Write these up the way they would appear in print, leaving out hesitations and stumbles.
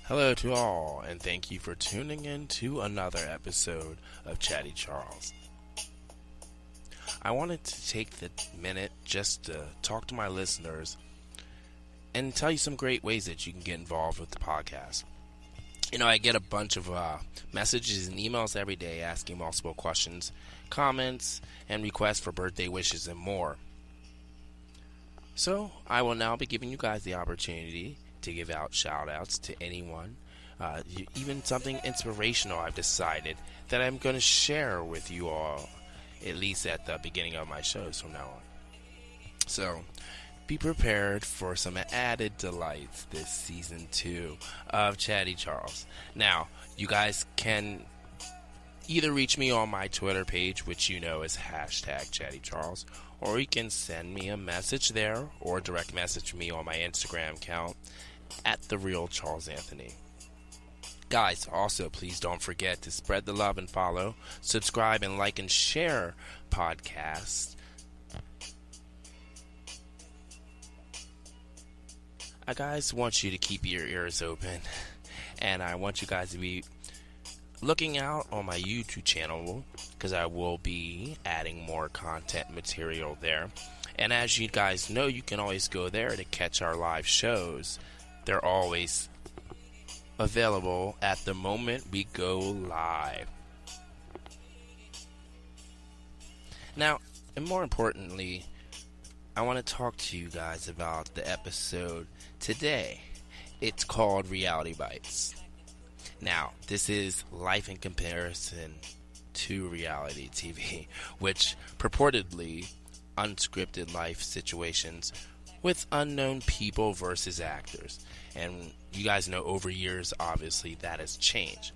Hello to all, and thank you for tuning in to another episode of Chatty Charles. I wanted to take the minute just to talk to my listeners and tell you some great ways that you can get involved with the podcast. You know, I get a bunch of messages and emails every day asking multiple questions, comments, and requests for birthday wishes and more. So, I will now be giving you guys the opportunity to give out shout outs to anyone, even something inspirational I've decided that I'm going to share with you all, at least at the beginning of my shows from now on. So, be prepared for some added delights this season 2 of Chatty Charles. Now, you guys can either reach me on my Twitter page, which you know is #ChattyCharles, or you can send me a message there or direct message me on my Instagram account at The Real Charles Anthony. Guys, also please don't forget to spread the love and follow, subscribe, and like and share podcasts. I guys want you to keep your ears open, and I want you guys to be looking out on my YouTube channel because I will be adding more content material there. And as you guys know, you can always go there to catch our live shows. They're always available at the moment we go live. Now, and more importantly, I want to talk to you guys about the episode today. It's called Reality Bites. Now, this is life in comparison to reality TV, which purportedly unscripted life situations with unknown people versus actors. And you guys know over years, obviously, that has changed.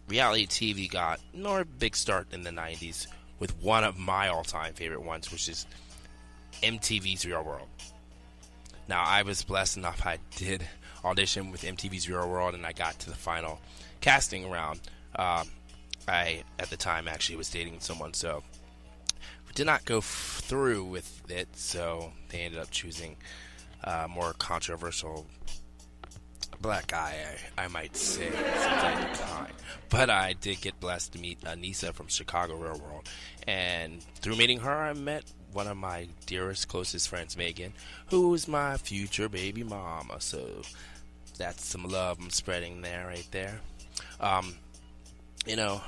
Reality TV got a big start in the 90s with one of my all-time favorite ones, which is MTV's Real World. Now, I was blessed enough, I did audition with MTV's Real World, and I got to the final casting round. I, at the time, actually was dating someone, so did not go through with it, so they ended up choosing a more controversial black guy, I might say, but I did get blessed to meet Anissa from Chicago Real World, and through meeting her, I met one of my dearest, closest friends, Megan, who is my future baby mama, so that's some love I'm spreading there, right there. You know,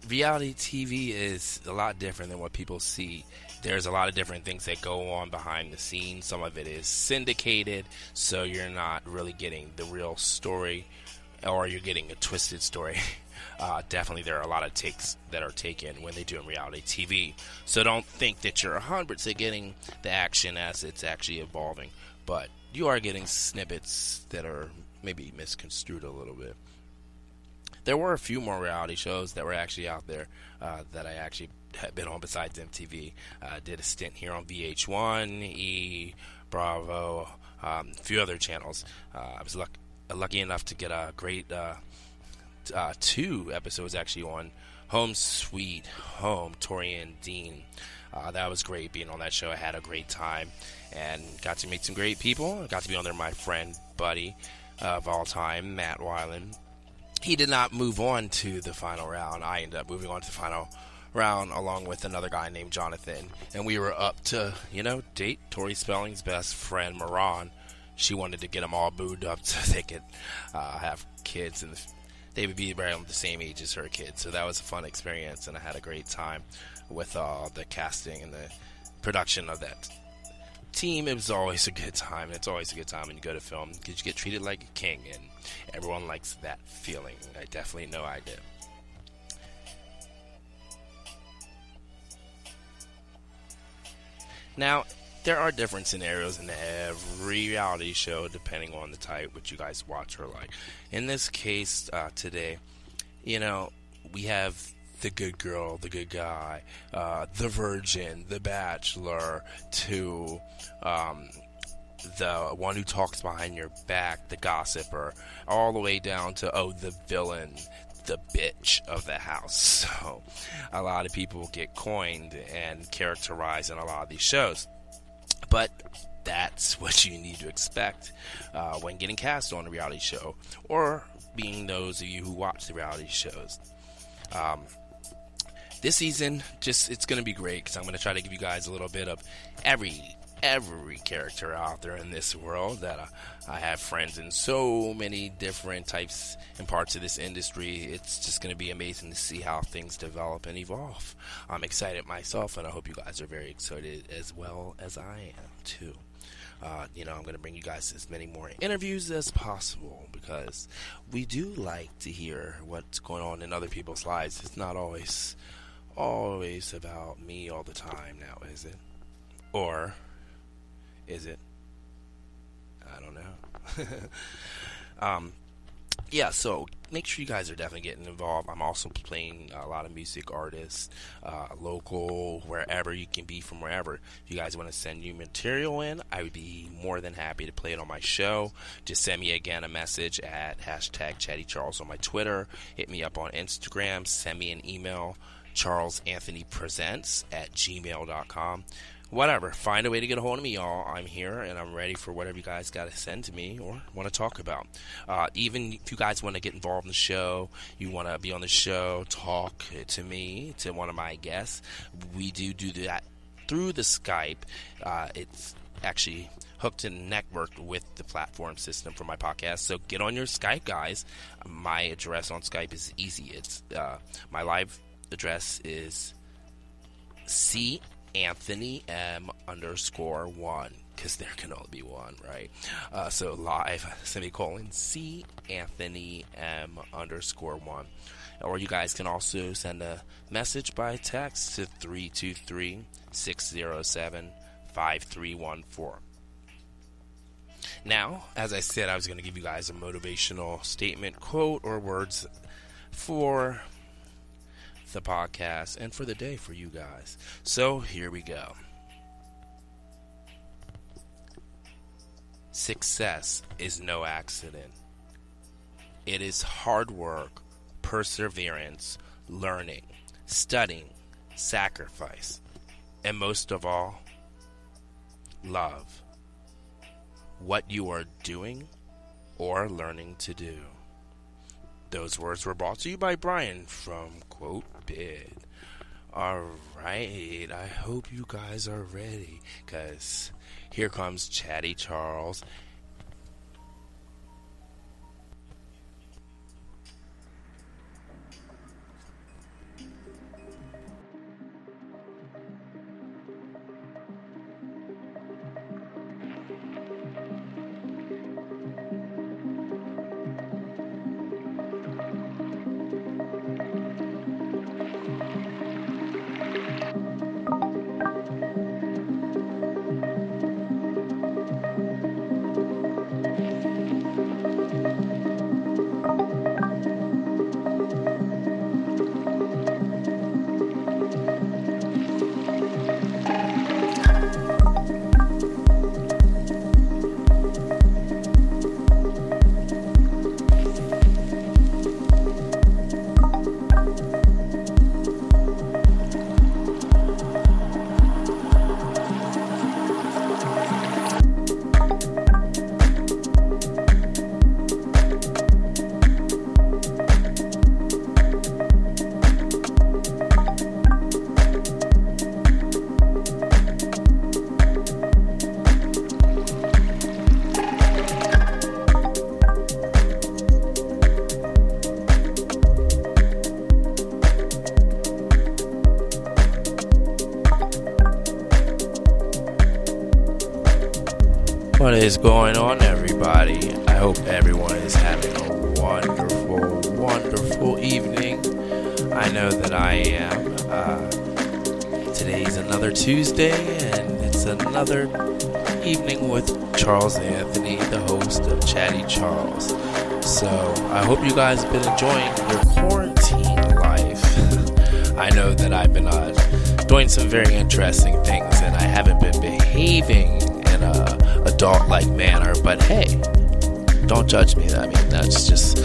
reality TV is a lot different than what people see. There's a lot of different things that go on behind the scenes. Some of it is syndicated, so you're not really getting the real story, or you're getting a twisted story. Definitely there are a lot of takes that are taken when they do in reality TV. So don't think that you're 100% getting the action as it's actually evolving. But you are getting snippets that are maybe misconstrued a little bit. There were a few more reality shows that were actually out there that I actually had been on besides MTV. Did a stint here on VH1, E, Bravo, a few other channels. I was lucky enough to get a great 2 episodes actually on Home Sweet Home, Tori and Dean. That was great being on that show. I had a great time and got to meet some great people. I got to be on there with my friend, buddy of all time, Matt Weiland. He did not move on to the final round. I ended up moving on to the final around along with another guy named Jonathan, and we were up to, date Tori Spelling's best friend, Moran. She wanted to get them all booed up so they could have kids, and they would be around the same age as her kids. So that was a fun experience, and I had a great time with the casting and the production of that team. It was always a good time. It's always a good time when you go to film because you get treated like a king, and everyone likes that feeling. I definitely know I did. Now, there are different scenarios in every reality show depending on the type which you guys watch or like. In this case, today, we have the good girl, the good guy, the virgin, the bachelor, to the one who talks behind your back, the gossiper, all the way down to, the villain, the bitch of the house. So a lot of people get coined and characterized in a lot of these shows. But that's what you need to expect when getting cast on a reality show, or being those of you who watch the reality shows. This season, it's going to be great because I'm going to try to give you guys a little bit of every character out there in this world. That I have friends in so many different types and parts of this industry. It's just going to be amazing to see how things develop and evolve. I'm excited myself, and I hope you guys are very excited as well as I am too. I'm going to bring you guys as many more interviews as possible because we do like to hear what's going on in other people's lives. It's not always about me all the time now, is it? Or is it? I don't know. So make sure you guys are definitely getting involved. I'm also playing a lot of music artists, local, wherever you can be from wherever. If you guys want to send you material in, I would be more than happy to play it on my show. Just send me again a message at #ChattyCharles on my Twitter. Hit me up on Instagram. Send me an email, charlesanthonypresents@gmail.com. Whatever, find a way to get a hold of me, y'all. I'm here and I'm ready for whatever you guys got to send to me or want to talk about. Even if you guys want to get involved in the show, you want to be on the show, talk to me, to one of my guests, we do that through the Skype. It's actually hooked and networked with the platform system for my podcast. So get on your Skype, guys. My address on Skype is easy. It's my live address is Anthony M_1, because there can only be one, right? So live, _ C Anthony M_1. Or you guys can also send a message by text to 323-607-5314. Now, as I said, I was going to give you guys a motivational statement, quote, or words for the podcast and for the day for you guys. So here we go. Success is no accident. It is hard work, perseverance, learning, studying, sacrifice, and most of all, love. What you are doing or learning to do. Those words were brought to you by Brian from Quote Bid. Alright, I hope you guys are ready, because here comes Chatty Charles. What is going on, everybody? I hope everyone is having a wonderful, wonderful evening. I know that I am. Today's another Tuesday, and it's another evening with Charles Anthony, the host of Chatty Charles. So, I hope you guys have been enjoying your quarantine life. I know that I've been doing some very interesting things, and I haven't been behaving in a adult-like manner, but hey, don't judge me. I mean, that's just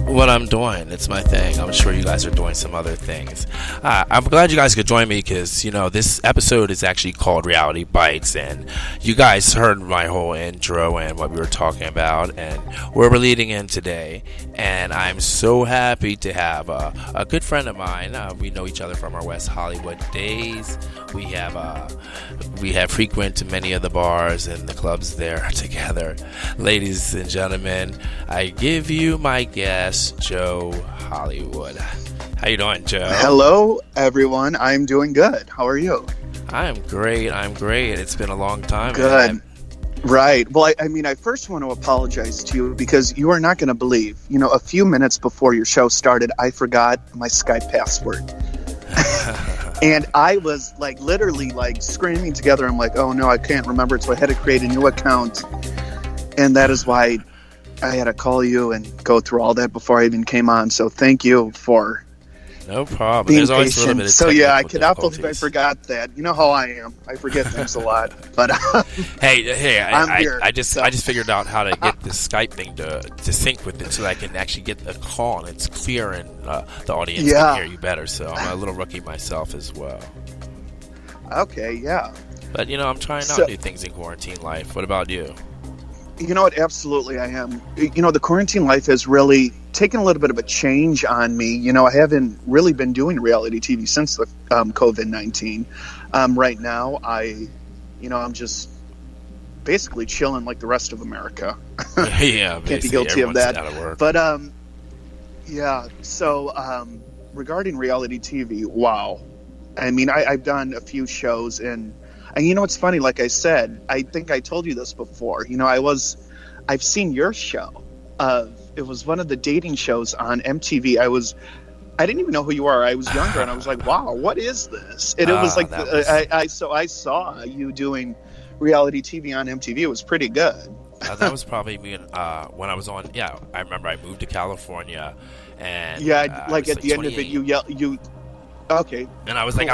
what I'm doing. It's my thing. I'm sure you guys are doing some other things. I'm glad you guys could join me because, this episode is actually called Reality Bites, and you guys heard my whole intro and what we were talking about and where we're leading in today. And I'm so happy to have a good friend of mine. We know each other from our West Hollywood days. We have frequented many of the bars and the clubs there together. Ladies and gentlemen, I give you my guest, Joe Hollywood. How you doing, Joe? Hello, everyone. I'm doing good. How are you? I'm great. It's been a long time. Good. Man. Right. Well, I first want to apologize to you because you are not going to believe, a few minutes before your show started, I forgot my Skype password. And I was literally screaming together. I'm like, oh no, I can't remember it. So I had to create a new account. And that is why I had to call you and go through all that before I even came on. So thank you for no problem. being There's always patient. A little bit of so yeah, I cannot believe I difficulties. forgot that. You know how I am. I forget things a lot. But hey, I'm here, I just figured out how to get the Skype thing to sync with it so that I can actually get a call and it's clear and the audience can hear you better. So I'm a little rookie myself as well. Okay, yeah. But I'm trying out new things in quarantine life. What about you? You know what? Absolutely, I am. The quarantine life has really taken a little bit of a change on me. I haven't really been doing reality TV since the COVID-19. Right now, I'm just basically chilling like the rest of America. Yeah, can't be guilty of that. Out of work. But yeah. So regarding reality TV, wow. I mean, I've done a few shows and it's funny, like I said, I think I told you this before. I've seen your show. It was one of the dating shows on MTV. I didn't even know who you are. I was younger and I was like, wow, what is this? And it was like, I saw you doing reality TV on MTV. It was pretty good. That was probably me when I was on. Yeah, I remember I moved to California and at the end of it, you okay. And I was cool.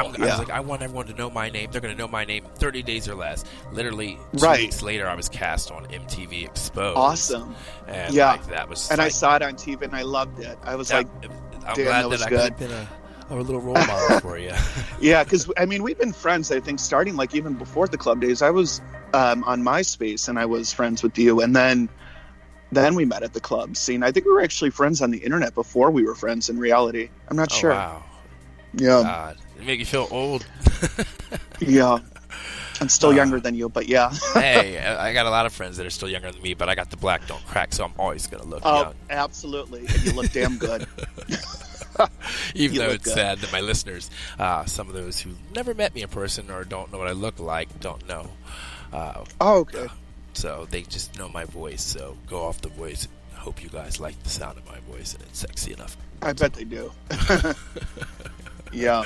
I want everyone to know my name. They're going to know my name 30 days or less. Literally 2 weeks later, I was cast on MTV Exposed. Awesome. And that was. And I saw it on TV and I loved it. I was I'm glad that I good. could have been a little role model for you. Yeah, because we've been friends. I think starting even before the club days. I was on MySpace and I was friends with you, and then we met at the club scene. I think we were actually friends on the internet before we were friends in reality. I'm not sure. Wow. Yeah. God, it make you feel old. Yeah. I'm still younger than you, but yeah. Hey, I got a lot of friends that are still younger than me, but I got the black don't crack, so I'm always going to look young. Absolutely. And you look damn good. Even though it's sad that my listeners, some of those who never met me in person or don't know what I look like, don't know. Okay. So they just know my voice, so go off the voice. Hope you guys like the sound of my voice and it's sexy enough. I bet they do. Yeah.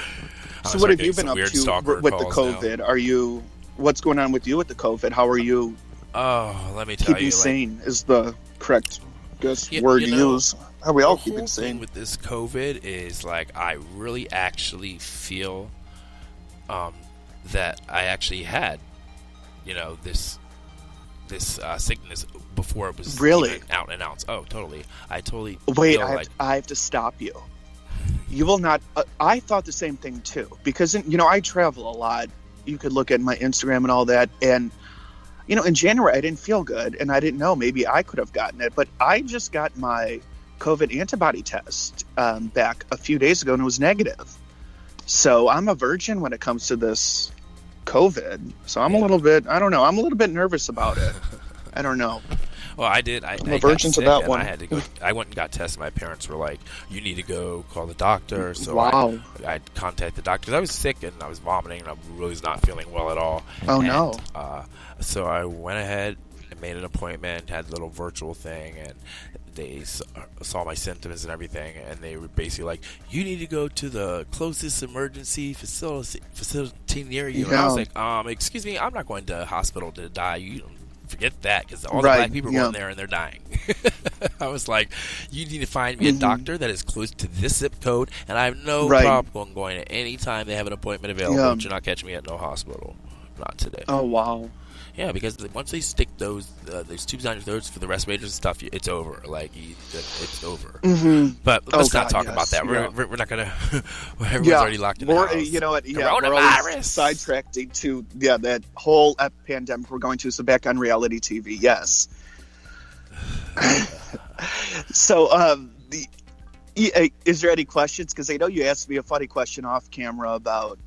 So what have you been up to with the COVID? What's going on with you with the COVID? How are you? Oh, let me tell you. Keeping sane is the correct word to use. How we all keeping sane with this COVID is I really actually feel that I actually had this sickness before it was really out and out. Oh, totally. I totally. Wait, I have to stop you. You will not. I thought the same thing too, because I travel a lot. You could look at my Instagram and all that, and in January I didn't feel good, and I didn't know maybe I could have gotten it, but I just got my COVID antibody test back a few days ago, and it was negative. So I'm a virgin when it comes to this COVID. So I'm a little bit. I don't know. I'm a little bit nervous about it. I don't know. Well, I did. I'm a virgin to that one. I had to go. I went and got tested. My parents were like, "You need to go call the doctor." So wow. I contacted the doctor. I was sick and I was vomiting and I really was not feeling well at all. Oh and, no. So I went ahead, I made an appointment, had a little virtual thing, and they saw my symptoms and everything, and they were basically like, "You need to go to the closest emergency facility near you." And I was like, "Excuse me, I'm not going to a hospital to die. You forget that, because all the black people are going there and they're dying." I was like, "You need to find me a doctor that is close to this zip code, and I have no problem going at any time they have an appointment available. But you're not catching me at no hospital, not today." Oh wow. Yeah, because once they stick those tubes down your throats for the respirators and stuff, it's over. Like, it's over. Mm-hmm. But let's not talk about that. We're not gonna. Everyone's already locked in the house. You know what? Yeah, coronavirus. We're sidetracked to that whole pandemic we're going to. So back on reality TV, yes. So, is there any questions? Because I know you asked me a funny question off camera about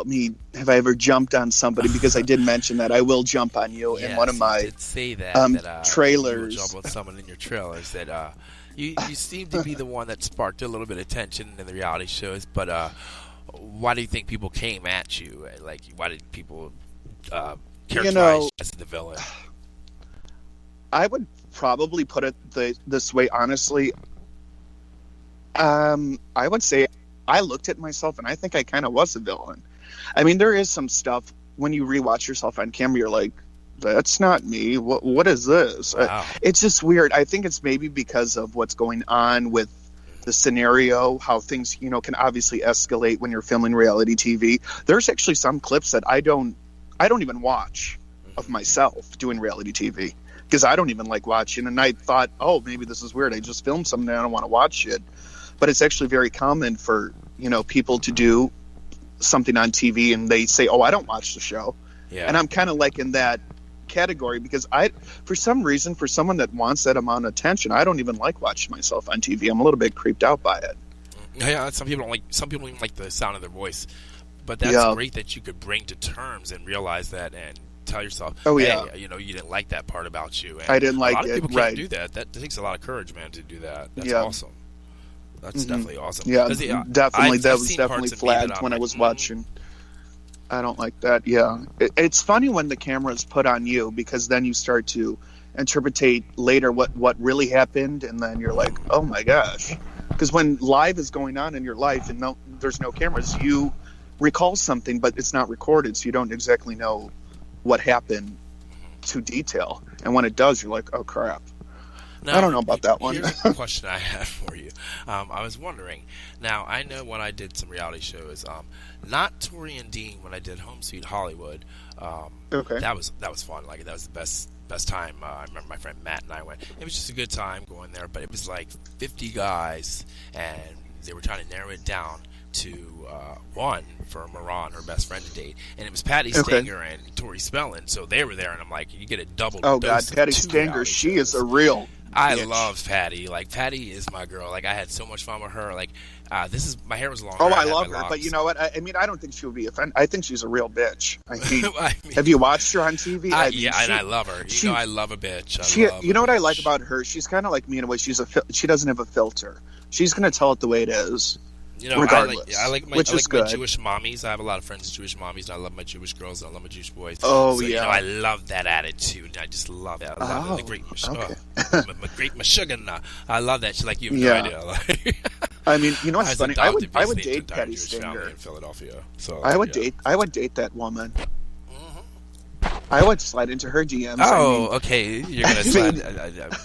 me. Have I ever jumped on somebody? Because I did mention that I will jump on you in one of my you did say that, trailers. You will jump on someone in your trailers. That you seem to be the one that sparked a little bit of attention in the reality shows. But why do you think people came at you? Like, why did people characterize you as the villain? I would probably put it this way, honestly. I would say I looked at myself and I think I kind of was a villain. I mean, there is some stuff when you rewatch yourself on camera, you're like, that's not me. What is this? Wow. It's just weird. I think it's maybe because of what's going on with the scenario, how things, can obviously escalate when you're filming reality TV. There's actually some clips that I don't even watch of myself doing reality TV, because I don't even like watching. And I thought, oh, maybe this is weird. I just filmed something and I don't want to watch it. But it's actually very common for, people to do something on TV and they say, oh, I don't watch the show. Yeah. And I'm kind of like in that category, because for some reason, for someone that wants that amount of attention, I don't even like watching myself on TV. I'm a little bit creeped out by it. Yeah, some people don't even like the sound of their voice. But that's great that you could bring to terms and realize that and tell yourself, hey, you didn't like that part about you. And I didn't like it. A lot of people can't do that. That takes a lot of courage, man, to do that. That's awesome. That's definitely awesome. Yeah, definitely. That was definitely flagged when I was watching. I don't like that. Yeah. It's funny when the camera is put on you, because then you start to interpretate later what really happened. And then you're like, oh my gosh. Because when live is going on in your life and there's no cameras, you recall something, but it's not recorded. So you don't exactly know what happened to detail. And when it does, you're like, oh crap. Now, I don't know about that one. Here's a question I have for you. I was wondering. Now, I know when I did some reality shows, not Tori and Dean, when I did Home Sweet Hollywood. Okay. That was fun. Like, that was the best time. I remember my friend Matt and I went. It was just a good time going there, but it was like 50 guys, and they were trying to narrow it down to one for Moran, her best friend to date, and it was Patty Stanger and Tori Spellin, so they were there, and I'm like, you get a double dose. Oh God, Patty Stanger, she is a real. I love Patty. Like, Patty is my girl. Like, I had so much fun with her. Like, my hair was long. Oh, I love her. But you know what? I mean, I don't think she would be offended. I think she's a real bitch. I mean, have you watched her on TV? And I love her. I love a bitch. You know what I like about her? She's kind of like me in a way. She doesn't have a filter. She's going to tell it the way it is. Regardless, I like my Jewish mommies. I have a lot of friends Jewish mommies, and I love my Jewish girls, and I love my Jewish boys. Oh, so, I love that attitude. I just love it. I love the great great Meshuggah. I love that. She's like, you have no idea. I mean, you know what's funny? I would date Patty Stanger in Philadelia. So I would date that woman. I would slide into her DMs. Oh, okay. You're gonna slide.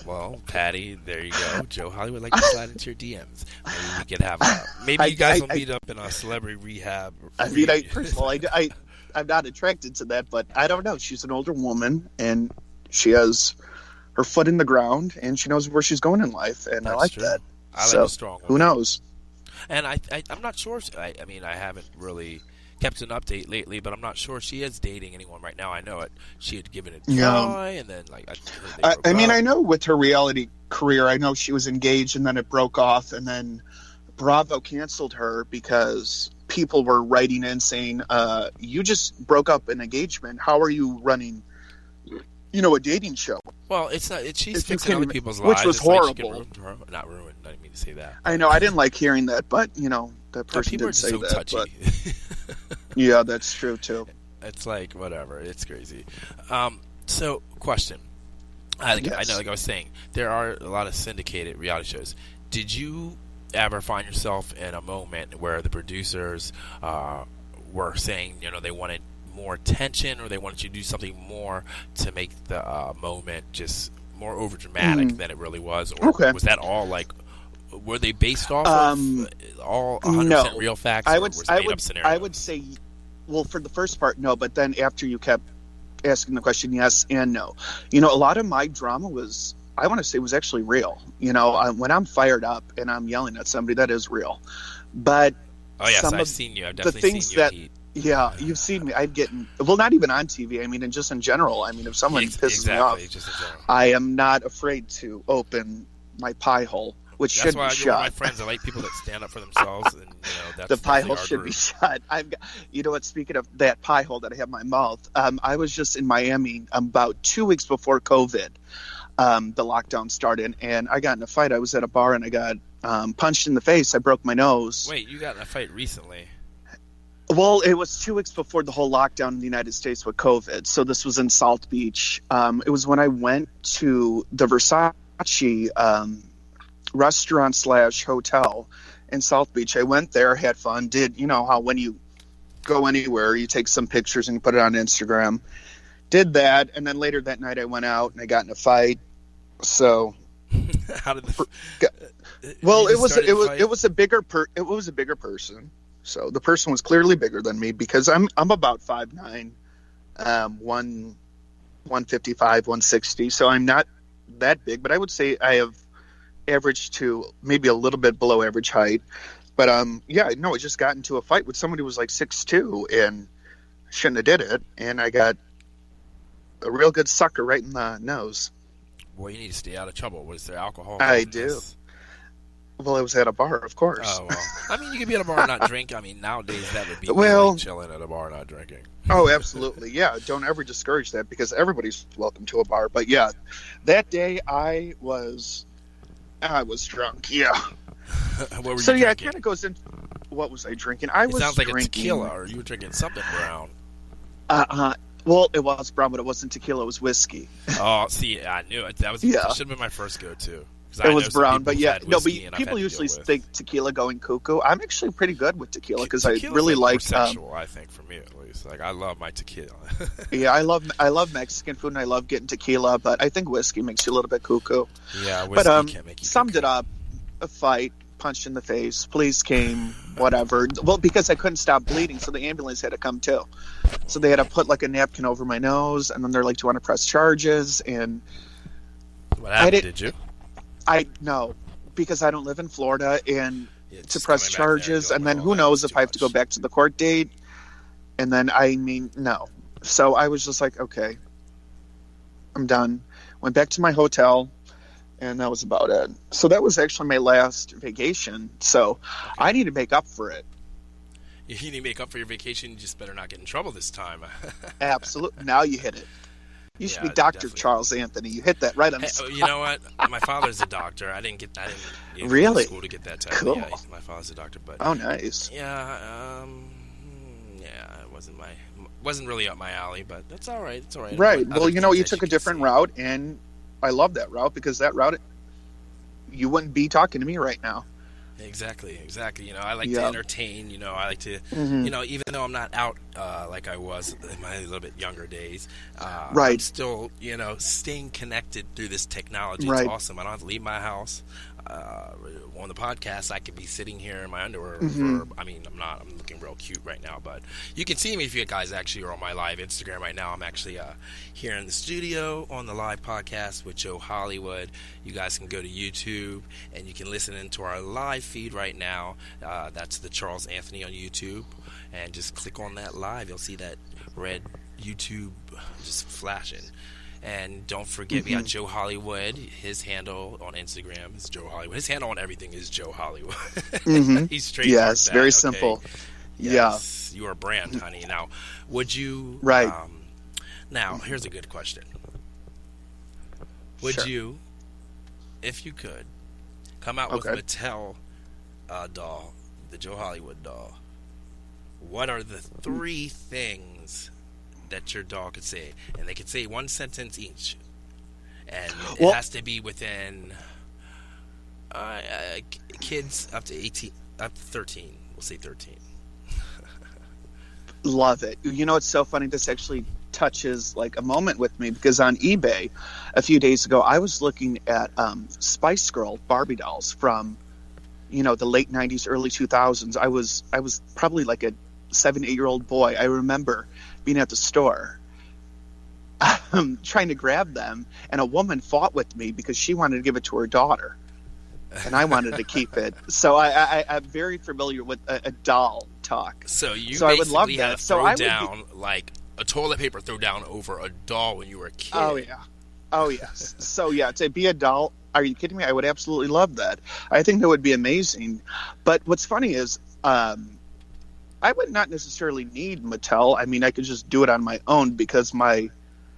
Well, Patty, there you go. Joe Hollywood like to slide into your DMs. Maybe we could have. Maybe you guys will meet up in a celebrity rehab. I mean, first of all, I'm not attracted to that, but I don't know. She's an older woman, and she has her foot in the ground, and she knows where she's going in life, and I like that. I like a strong woman. Who knows? And I'm not sure. I mean, I haven't really kept an update lately, but I'm not sure she is dating anyone right now. I know it. She had given it a try, and then I mean, I know with her reality career, I know she was engaged, and then it broke off, and then Bravo canceled her because people were writing in saying, "You just broke up an engagement. How are you running, a dating show?" Well, it's not. She's fixing other people's lives, which was horrible. Like not ruined. I didn't mean to say that. I know. I didn't like hearing that, but that person did say so that. Touchy. But yeah, that's true too. It's like whatever. It's crazy. So, question: I know, Yes. like I was saying, there are a lot of syndicated reality shows. Did you ever find yourself in a moment where the producers were saying, they wanted more attention, or they wanted you to do something more to make the moment just more over dramatic Mm, than it really was, or okay. was that all like? Were they based off of Um, all 100% no, real facts, I or would, was it I made would, up I would scenarios? say, well, for the first part, no. But then after you kept asking the question, yes and no. A lot of my drama was, I want to say, was actually real. When I'm fired up and I'm yelling at somebody, that is real. But Oh yes, some I've of seen you. I've the definitely seen things you in that, heat. yeah, you've seen me. I'd get, well, not even on TV. I mean, and just in general. I mean, if someone pisses me Exactly, off, just in general. I am not afraid to open my pie hole, which That's should be why you're one of my shut. friends. I like people that stand up for themselves, and The that's pie definitely hole our should be group. shut. I've got, what? Speaking of that pie hole that I have in my mouth, I was just in Miami about 2 weeks before COVID. The lockdown started, and I got in a fight. I was at a bar and I got punched in the face. I broke my nose. Wait, you got in a fight recently? Well, it was 2 weeks before the whole lockdown in the United States with COVID. So this was in Salt Beach. It was when I went to the Versace restaurant slash hotel in South Beach. I went there, had fun, did, how when you go anywhere, you take some pictures and you put it on Instagram. Did that, and then later that night I went out and I got in a fight. So, How did the? well, You it just was started it the was fight? it was a bigger person. So the person was clearly bigger than me because I'm about 5'9", 155, 160. So I'm not that big, but I would say I have average to maybe a little bit below average height. But yeah, no, I just got into a fight with somebody who was like 6'2", and shouldn't have did it, and I got a real good sucker right in the nose. Well, you need to stay out of trouble. Was there alcohol I involved in do. this? Well, I was at a bar, of course. Oh well. I mean, you could be at a bar and not drink. I mean, nowadays that would be me like Well, chilling at a bar not drinking. oh, absolutely. Yeah, don't ever discourage that because everybody's welcome to a bar. But yeah, that day I was drunk. Yeah. What were So you yeah, it drinking? kind of goes into what was I drinking? I It was sounds like a drinking. tequila, or you were drinking something brown. Well, it was brown, but it wasn't tequila. It was whiskey. Oh, see, I knew it. That Yeah. should have been my first go-to. 'Cause It I know was some brown, people but who've yeah, had no. But whiskey and I've people had to usually deal with. think tequila going cuckoo. I'm actually pretty good with tequila because I Tequila's really like more like. sexual, I think, for me at least. Like I love my tequila. Yeah, I love Mexican food and I love getting tequila, but I think whiskey makes you a little bit cuckoo. Yeah, But whiskey can make you summed cuckoo. it up: a fight, punched in the face, police came, whatever. Well, because I couldn't stop bleeding, so the ambulance had to come too. So they had to put like a napkin over my nose, and then they're like, "Do you want to press charges?" And What I happened? didn't. Did you? I no, because I don't live in Florida, and Yeah, to just press coming back there and charges, doing and then all who that knows is if too I have to go much. back to the court date. And then I mean, no. So I was just like, okay, I'm done. Went back to my hotel, and that was about it. So that was actually my last vacation. So I need to make up for it. If you need to make up for your vacation, you just better not get in trouble this time. Absolutely. Now you hit it. You should Yeah, be Dr. definitely. Charles Anthony. You hit that right on the Hey, spot. you know what? My father's a doctor. I didn't even go Really? to school to get that type. Cool. Yeah, my father's a doctor, but Oh, nice. yeah, it wasn't really up my alley, but that's all right. It's all right. Right. Other Well, you things, as took a can different see. route, and I love that route because that route, you wouldn't be talking to me right now. Exactly. I like to Yeah. entertain. I like to, Mhm. even though I'm not out like I was in my little bit younger days, I'm Right. still, staying connected through this technology. Right. It's awesome. I don't have to leave my house. On the podcast, I could be sitting here in my underwear. Mhm. I'm not. I'm looking real cute right now, but you can see me if you guys actually are on my live Instagram right now. I'm actually here in the studio on the live podcast with Joe Hollywood. You guys can go to YouTube and you can listen into our live feed right now. That's the Charles Anthony on YouTube, and just click on that live. You'll see that red YouTube just flashing. And don't forget, we got Joe Hollywood. His handle on Instagram is Joe Hollywood. His handle on everything is Joe Hollywood. Mhm. He's trademarked Yes, that, very okay? simple. Yes, you are a brand, honey. Now, would you? Right. Now, here's a good question. Would Sure. you, if you could, come out with a Okay. Mattel doll, the Joe Hollywood doll? What are the 3 things that your doll could say? And they could say one sentence each. and it Well, has to be within kids up to 18, up to 13. We'll say 13. love it. You know, it's so funny. This actually touches like a moment with me because on eBay a few days ago, I was looking at Spice Girl Barbie dolls from, the late 90s, early 2000s. I was probably like a 7, 8-year-old boy. I remember being at the store trying to grab them, and a woman fought with me because she wanted to give it to her daughter. And I wanted to keep it. So I'm very familiar with a doll talk. So you I would love basically that. had to So throw I would down like a toilet paper throw down over a doll when you were a kid. Oh yes. So yeah, to be a doll. Are you kidding me? I would absolutely love that. I think that would be amazing. But what's funny is, I would not necessarily need Mattel. I mean, I could just do it on my own because my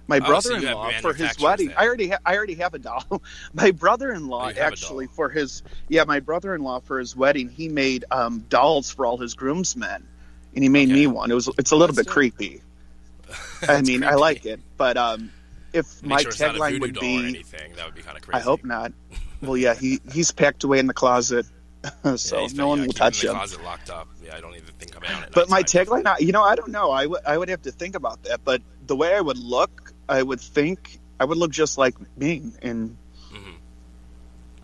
brother-in-law for his wedding. Then. I already have a doll. My brother-in-law actually for his my brother-in-law for his wedding, he made dolls for all his groomsmen, and he made me one. It's a little bit creepy. I mean, creepy. I like it, but if my tagline would be, or anything, that would be kind of crazy. I hope not. Well, yeah, he's packed away in the closet, so no one will touch him. The closet locked up. Yeah, I don't even think I'm out. But my tagline, I don't know. I would have to think about that. But the way I would look, I would think I would look just like me. And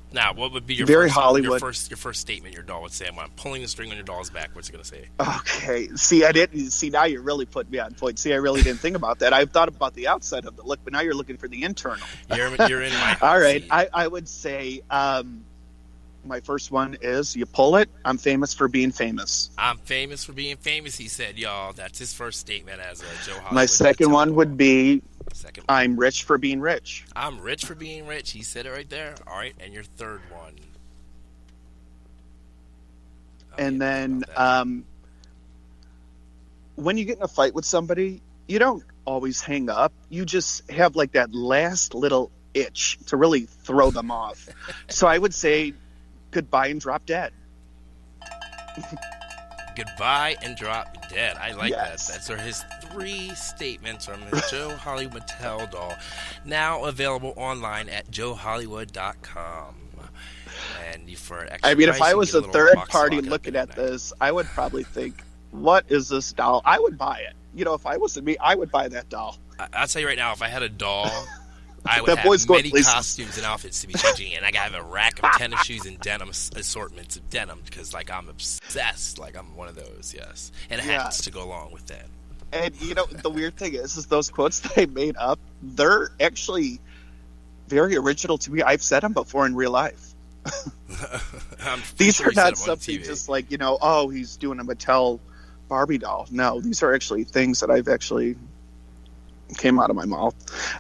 now, what would be your very first, Hollywood? Your first statement your doll would say? I'm pulling the string on your doll's back. What's it going to say? Okay. See, I didn't. See, now you're really putting me on point. See, I really didn't think about that. I've thought about the outside of the look, but now you're looking for the internal. You're in my all right. seat. I would say my first one is you pull it. I'm famous for being famous. I'm famous for being famous. He said, y'all. That's his first statement as a Joe Hollywood. My second one would be. I'm rich for being rich. I'm rich for being rich. He said it right there. All right. And your third one. And then when you get in a fight with somebody, you don't always hang up. You just have like that last little itch to really throw them off. So I would say goodbye and drop dead. Goodbye and drop dead. I like yes. that. Those are his 3 statements from the Joe Hollywood Mattel doll. Now available online at joehollywood.com. And for an extra if I was a third party looking at this, I would probably think, what is this doll? I would buy it. If I was me, I would buy that doll. I'll tell you right now, if I had a doll, I would have many costumes and outfits to be changing, and I gotta have a rack of tennis shoes and denim assortments of denim because, I'm obsessed. I'm one of those, yes, and hats to go along with that. And the weird thing is those quotes that I made up, they're actually very original to me. I've said them before in real life. These are not something just like he's doing a Mattel Barbie doll. No, these are actually things that I've actually came out of my mouth.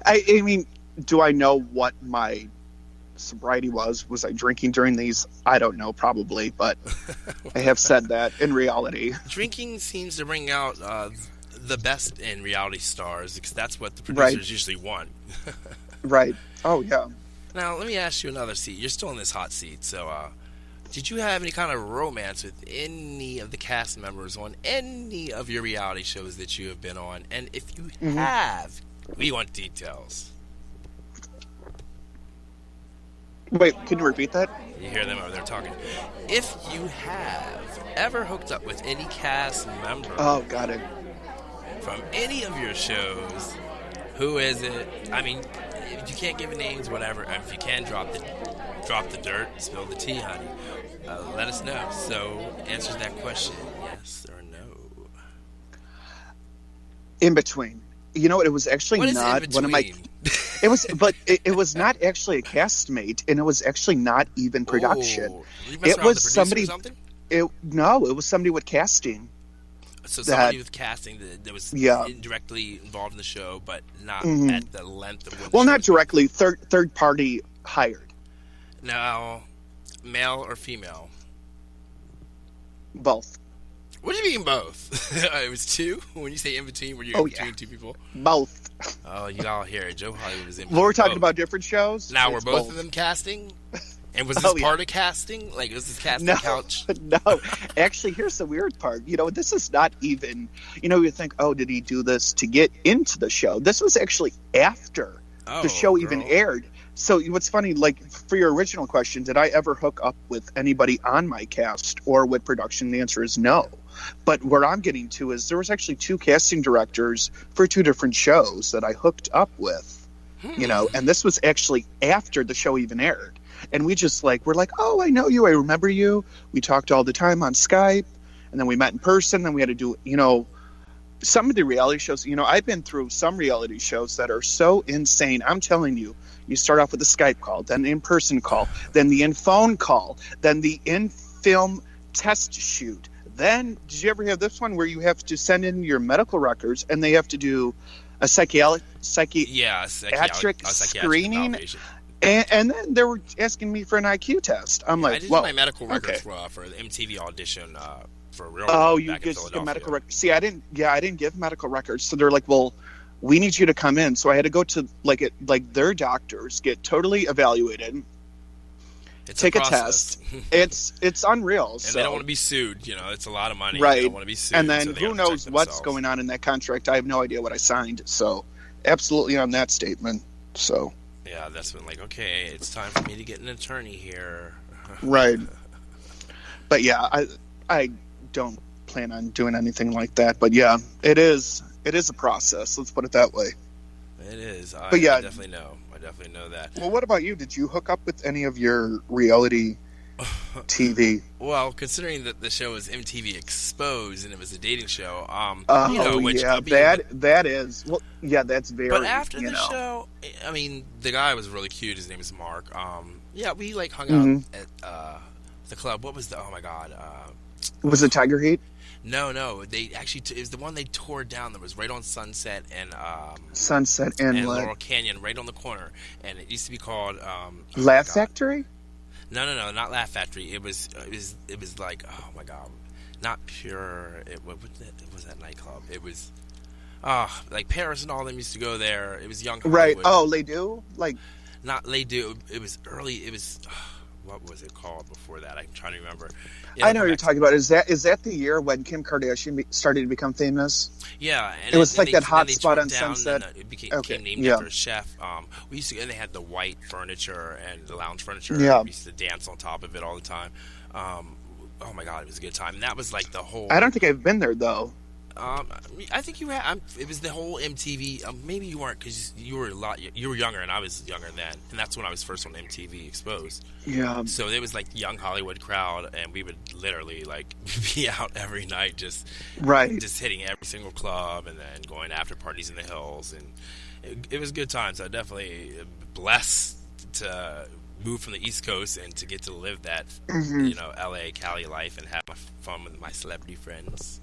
I mean. Do I know what my sobriety was? Was I drinking during these? I don't know, probably, but I have said that in reality. Drinking seems to bring out the best in reality stars because that's what the producers usually want. Right. Oh, yeah. Now, let me ask you another seat. You're still in this hot seat, so did you have any kind of romance with any of the cast members on any of your reality shows that you have been on? And if you have, we want details. Wait, can you repeat that? You hear them over there talking. If you have ever hooked up with any cast member, got it, from any of your shows, who is it? I mean, if you can't give names, whatever. If you can, drop the dirt, spill the tea, honey. Let us know. So, answers that question: yes or no. In between. You know what? It was actually not one of my. It was, but it was not actually a castmate, and it was actually not even production. It was somebody. It was somebody with casting. So somebody with casting that was indirectly involved in the show, but not at the length of. Well, not directly. Third party hired. Now, male or female? Both. What do you mean both? It was 2? When you say in between, were you in between 2 people? Both. Oh, you all hear it. Joe Hollywood was in between. Well, we're talking about different shows. Now, were both of them casting? And was this part of casting? Was this casting couch? No. Actually, here's the weird part. This is not even, you think, did he do this to get into the show? This was actually after the show even aired. So what's funny, like for your original question, did I ever hook up with anybody on my cast or with production? The answer is no. But where I'm getting to is there was actually two casting directors for two different shows that I hooked up with, and this was actually after the show even aired. And we just we're like, oh, I know you. I remember you. We talked all the time on Skype, and then we met in person. Then we had to do, some of the reality shows. I've been through some reality shows that are so insane. I'm telling you. You start off with a Skype call, then an in-person call, then the in-phone call, then the in-film test shoot. Then, did you ever have this one where you have to send in your medical records and they have to do a psychiatric screening? And then they were asking me for an IQ test. I'm I did my medical records for the MTV audition for a real. Oh, you just get medical records. See, I didn't give medical records. So they're like, well, we need you to come in. So I had to go to their doctors, get totally evaluated, take a test. It's unreal. And they don't want to be sued. It's a lot of money. Right. They don't want to be sued. And then who knows what's going on in that contract? I have no idea what I signed. So absolutely on that statement. So yeah, that's been okay, it's time for me to get an attorney here. Right. But yeah, I don't plan on doing anything like that. But yeah, it is a process. Let's put it that way. It is. But yeah, I definitely know that. Well, what about you? Did you hook up with any of your reality TV? Well, considering that the show was MTV Exposed and it was a dating show, that is. Well, yeah, that's very. But after the show, I mean, the guy was really cute. His name is Mark. Yeah, we hung out at the club. What was the? Oh my God. Was it Tiger Heat? No. They actually it was the one they tore down. That was right on Sunset and Laurel Canyon, right on the corner. And it used to be called Laugh Factory. No, not Laugh Factory. It was like, oh my God, not Pure. What was that nightclub? It was like Paris and all them used to go there. It was Young Hollywood. Right. Oh, Les Deux? Not Les Deux. It was early. It was what was it called before that? I'm trying to remember. I know what you're talking about. Is that the year when Kim Kardashian started to become famous? Yeah, and it was that hot spot on Sunset. It became named after a chef. We used to, and they had the white furniture and the lounge furniture. Yeah, we used to dance on top of it all the time. Oh my God, it was a good time. And that was the whole. I don't think I've been there though. I think you had. It was the whole MTV. Maybe you weren't because you were You were younger, and I was younger then, and that's when I was first on MTV Exposed. Yeah. So there was young Hollywood crowd, and we would literally be out every night, just hitting every single club, and then going after parties in the hills, and it was good times. I definitely blessed to move from the East Coast and to get to live that LA, Cali life and have fun with my celebrity friends.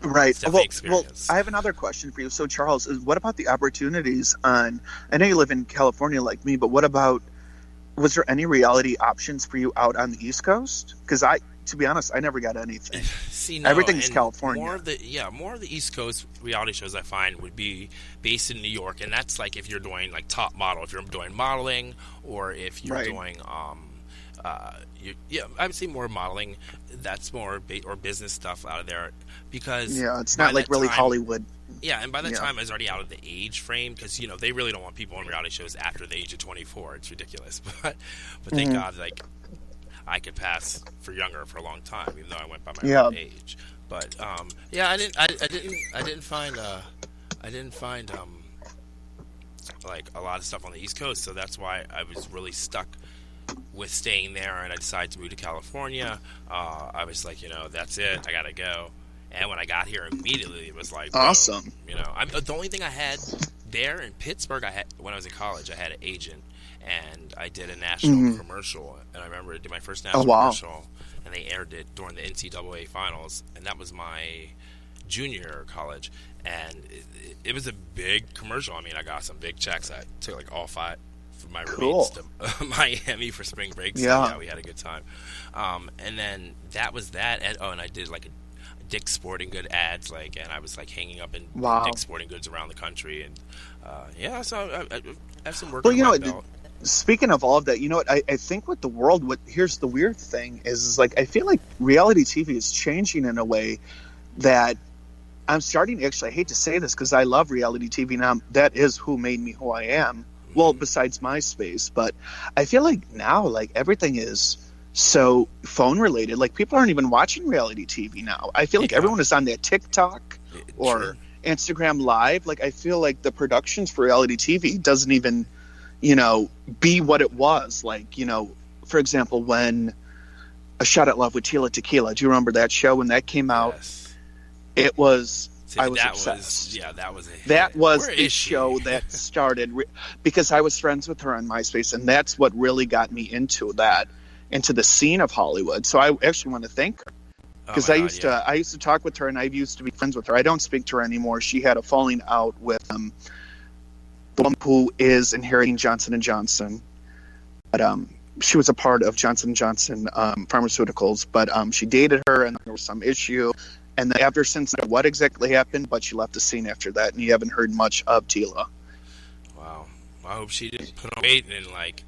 Right. Well, I have another question for you. So, Charles, what about the opportunities I know you live in California like me, but was there any reality options for you out on the East Coast? Because to be honest, I never got anything. See, no, everything's California. More of the East Coast reality shows I find would be based in New York, and that's if you're doing top model, if you're doing modeling, or if you're doing I would say more modeling. That's more or business stuff out of there because it's not really Hollywood. Yeah, and by that time I was already out of the age frame because they really don't want people on reality shows after the age of 24. It's ridiculous, but thank God I could pass for younger for a long time, even though I went by my own age. But I didn't find a lot of stuff on the East Coast, so that's why I was really stuck with staying there, and I decided to move to California. I was that's it, I gotta go. And when I got here, immediately it was awesome. The only thing I had there in Pittsburgh, when I was in college, I had an agent, and I did a national commercial. And I remember I did my first national commercial, and they aired it during the NCAA finals, and that was my junior year of college. And it was a big commercial. I mean, I got some big checks. I took all 5 for my roommates to Miami for spring break. So yeah, we had a good time. And then that was that. And I did a Dick's Sporting Good ads, and I was hanging up in Dick's Sporting Goods around the country. And so I have some work. Well, on my belt. Speaking of all of that, what I think with the world, here's the weird thing is I feel like reality TV is changing in a way that I'm starting to I hate to say this because I love reality TV now. That is who made me who I am. Well, besides MySpace, but I feel like now, like everything is so phone related. Like people aren't even watching reality TV now. I feel like Yeah. everyone is on that TikTok or True. Instagram Live. Like I feel like the productions for reality TV doesn't even, be what it was. Like, for example, when A Shot at Love with Tila Tequila. Do you remember that show when that came out? Yes. It was. See, I was that obsessed. that was a hit. That was Where the is she? show that started because I was friends with her on MySpace, and that's what really got me into the scene of Hollywood. So I actually want to thank her because Oh my I God, used yeah. to I used to talk with her, and I used to be friends with her. I don't speak to her anymore. She had a falling out with the one who is inheriting Johnson and Johnson, but she was a part of Johnson and Johnson Pharmaceuticals, but she dated her, and there was some issue. And then after since what exactly happened, but she left the scene after that, and you haven't heard much of Tila. Wow. I hope she didn't put on weight and like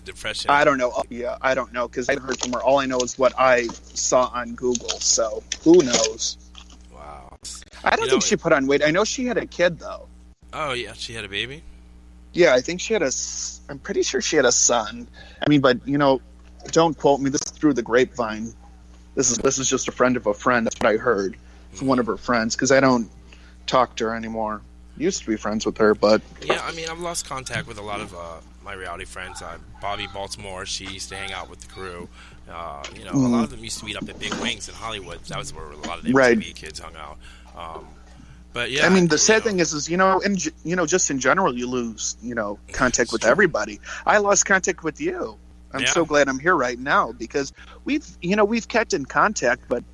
depression. I don't know. Yeah, I don't know because I haven't heard from her. All I know is what I saw on Google. So who knows? Wow. I don't think she put on weight. I know she had a kid though. Oh yeah, she had a baby. Yeah, I think she had I'm pretty sure she had a son. I mean, but don't quote me. This is through the grapevine. This is just a friend of a friend. That's what I heard from one of her friends because I don't talk to her anymore. Used to be friends with her, but Yeah, I mean, I've lost contact with a lot of my reality friends. Bobby Baltimore, she used to hang out with the crew. A lot of them used to meet up at Big Wings in Hollywood. That was where a lot of the Right. MTV kids hung out. But yeah, I mean, the sad thing is just in general, you lose, contact with everybody. I lost contact with you. I'm Yeah. so glad I'm here right now because we've kept in contact, but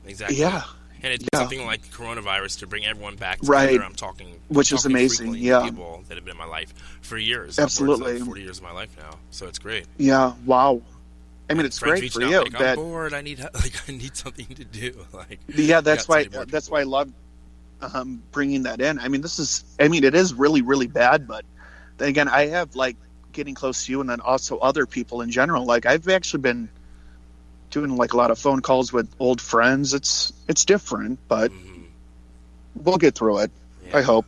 exactly. yeah, And it's Yeah. something like coronavirus to bring everyone back together. Right. I'm talking, Which is talking amazing, frequently yeah. to people that have been in my life for years. Absolutely. Upwards of 40 years of my life now, so it's great. yeah, wow. I mean, And it's friends great for reaching you. out, like, that I'm bored. I need something to do. Like, yeah, that's got why so many more that's people. why I love bringing that in. I mean, it is really really bad, but then again, I have like getting close to you, and then also other people in general. Like I've actually been doing like a lot of phone calls with old friends. It's different, but we'll get through it. Yeah. I hope.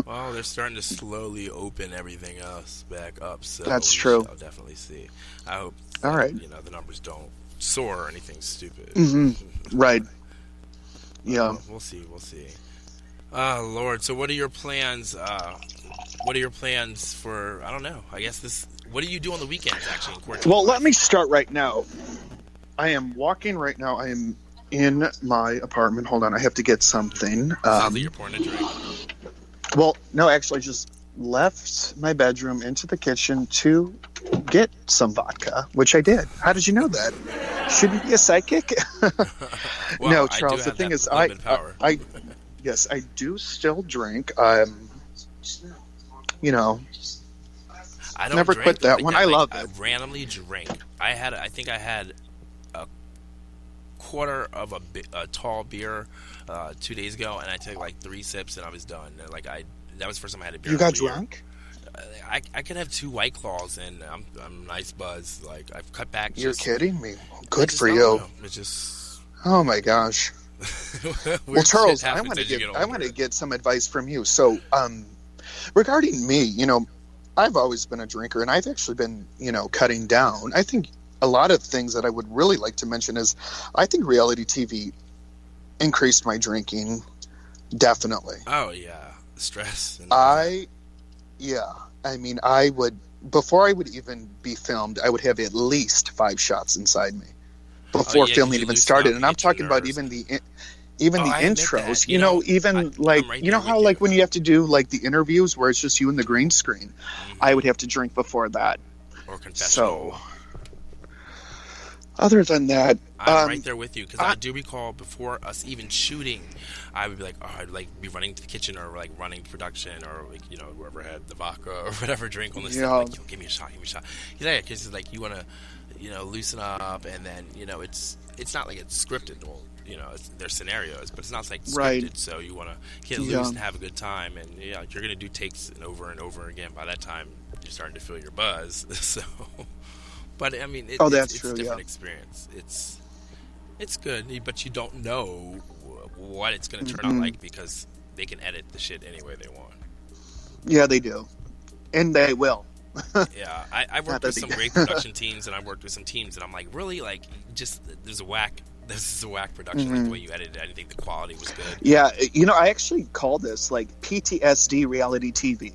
Well, they're starting to slowly open everything else back up, so That's we true. shall definitely see. I hope All that, right. the numbers don't soar or anything stupid. Right. Yeah. We'll see. Oh, Lord. So what are your plans? What are your plans for, I don't know, I guess what do you do on the weekends, actually, in quarantine? Well, let me start right now. I am walking right now. I am in my apartment. Hold on. I have to get something. Sounds like you're pouring a drink. Well, no, actually, I just left my bedroom into the kitchen to get some vodka, which I did. How did you know that? Shouldn't you be a psychic? Well, No, I Charles. do The have thing that is, limited power. yes, I do still drink. I don't never drink quit that like one. I love I it. randomly drink. I think I had a quarter of a tall beer 2 days ago, and I took like 3 sips, and I was done. And, that was the first time I had a beer. You got all year. drunk? I could have 2 White Claws, and I'm nice buzz. Like I've cut back. You're just, kidding me. I Good just for don't you. know. It's just. Oh my gosh. Weird Well, Charles, shit I happens want to as you get get I want to older. get some advice from you. So, regarding me, I've always been a drinker, and I've actually been, cutting down. I think a lot of things that I would really like to mention is, I think reality TV increased my drinking, definitely. Oh yeah, stress. And I mean, I would before I would even be filmed, I would have at least 5 shots inside me before yeah, filming you even loosen started. up, And you I'm get your talking about nerves. even the I admit intros, that. You know, even I'm like, right you know there how with like you. when you have to do like the interviews where it's just you and the green screen, I would have to drink before that. or confessional. So other than that, I'm right there with you because I do recall before us even shooting, I would be like, I'd like be running to the kitchen or like running to production or like whoever had the vodka or whatever drink on the set, like, yo, give me a shot. Yeah, because like you want to loosen up, and then it's not like it's scripted. Well, there's scenarios, but it's not like scripted. Right. So you want to get loose and have a good time, and you're gonna do takes and over again. By that time, you're starting to feel your buzz. So. But I mean, that's it's true, a different yeah. experience. It's good, but you don't know what it's going to turn out like because they can edit the shit any way they want. Yeah, they do, and they will. Yeah, I Not worked that with some they. great production teams, and I worked with some teams, and I'm like, really, like, just there's a whack. This is a whack production, like the way you edited it. I didn't think the quality was good. Yeah, I actually call this like PTSD reality TV.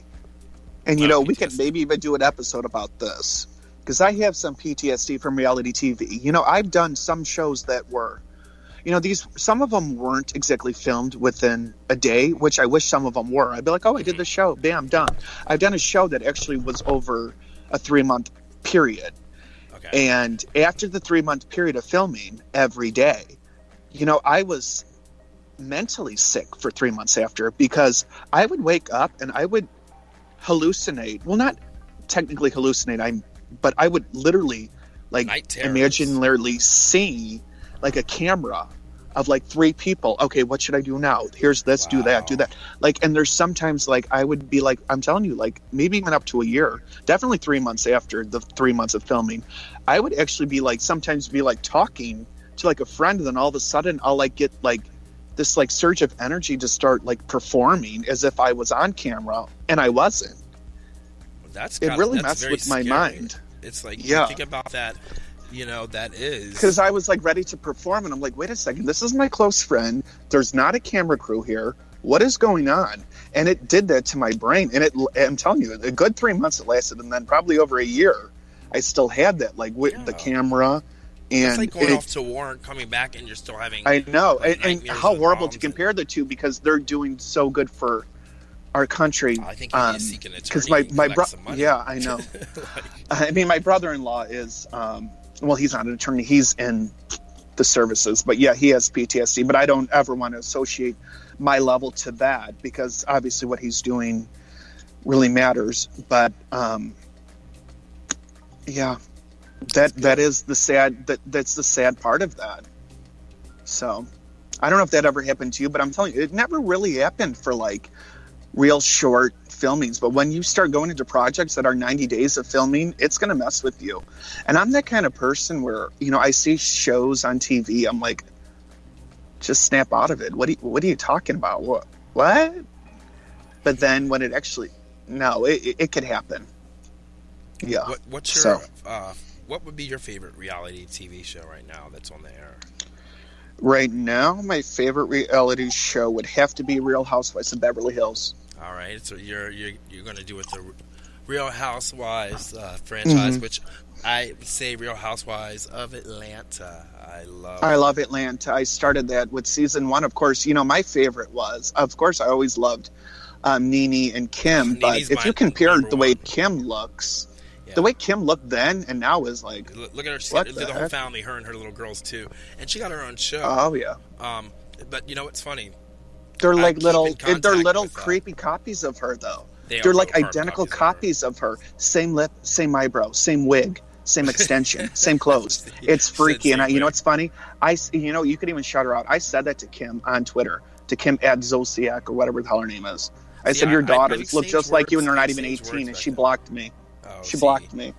And, Oh, we could PTSD. maybe even do an episode about this. Because I have some PTSD from reality TV. I've done some shows that were, some of them weren't exactly filmed within a day, which I wish some of them were. I'd be like, oh, I did the show. Bam, done. I've done a show that actually was over a 3-month period. Okay. And after the 3-month period of filming every day, I was mentally sick for 3 months after, because I would wake up and I would hallucinate. Well, not technically hallucinate. But I would literally Night terrors. imagine literally see like a camera of like 3 people. Okay, what should I do now? Here's this, do that, do that. Like, and there's sometimes like I would be like, I'm telling you, like maybe even up to a year, definitely 3 months after the 3 months of filming, I would actually be like, sometimes be like talking to like a friend, and then all of a sudden I'll like get like this like surge of energy to start like performing as if I was on camera, and I wasn't. It really messed with my mind. It's like, Yeah. you think about that, that is. Because I was like ready to perform, and I'm like, wait a second, this is my close friend. There's not a camera crew here. What is going on? And it did that to my brain. And I'm telling you, a good 3 months it lasted, and then probably over a year, I still had that, like with the camera. And it's like going off to war and coming back, and you're still having. I know, like, and nightmares how and horrible to problems compare the two, because they're doing so good for our country. I think you need to seek an attorney. Because and my collect some money. yeah, I know. I mean, my brother-in-law is, well, he's not an attorney. He's in the services, but yeah, he has PTSD. But I don't ever want to associate my level to that, because obviously what he's doing really matters. But yeah, that is the sad. That's the sad part of that. So I don't know if that ever happened to you, but I'm telling you, it never really happened for like real short filmings. But when you start going into projects that are 90 days of filming, it's going to mess with you. And I'm that kind of person where, I see shows on TV, I'm like, just snap out of it. What are you talking about? What? But then when it actually, no, it could happen. Yeah. What's your, what would be your favorite reality TV show right now that's on the air? Right now, my favorite reality show would have to be Real Housewives of Beverly Hills. All right, so you're going to do with the Real Housewives franchise, which I say Real Housewives of Atlanta. I love Atlanta. I started that with season 1. Of course, my favorite was, of course, I always loved Nene and Kim. But if you compare the way Kim looks, the way Kim looked then and now is like, look at her. She got the whole family, her and her little girls too, and she got her own show. Oh yeah. But it's funny. They're like little creepy copies of her, though. They're like identical copies of her. Same lip, same eyebrow, same wig, same extension, same clothes. It's freaky. And what's funny? You could even shout her out. I said that to Kim on Twitter, to Kim @Zolciak or whatever the hell her name is. I said, your daughters look just like you, and they're not even 18, and she blocked me. She blocked me.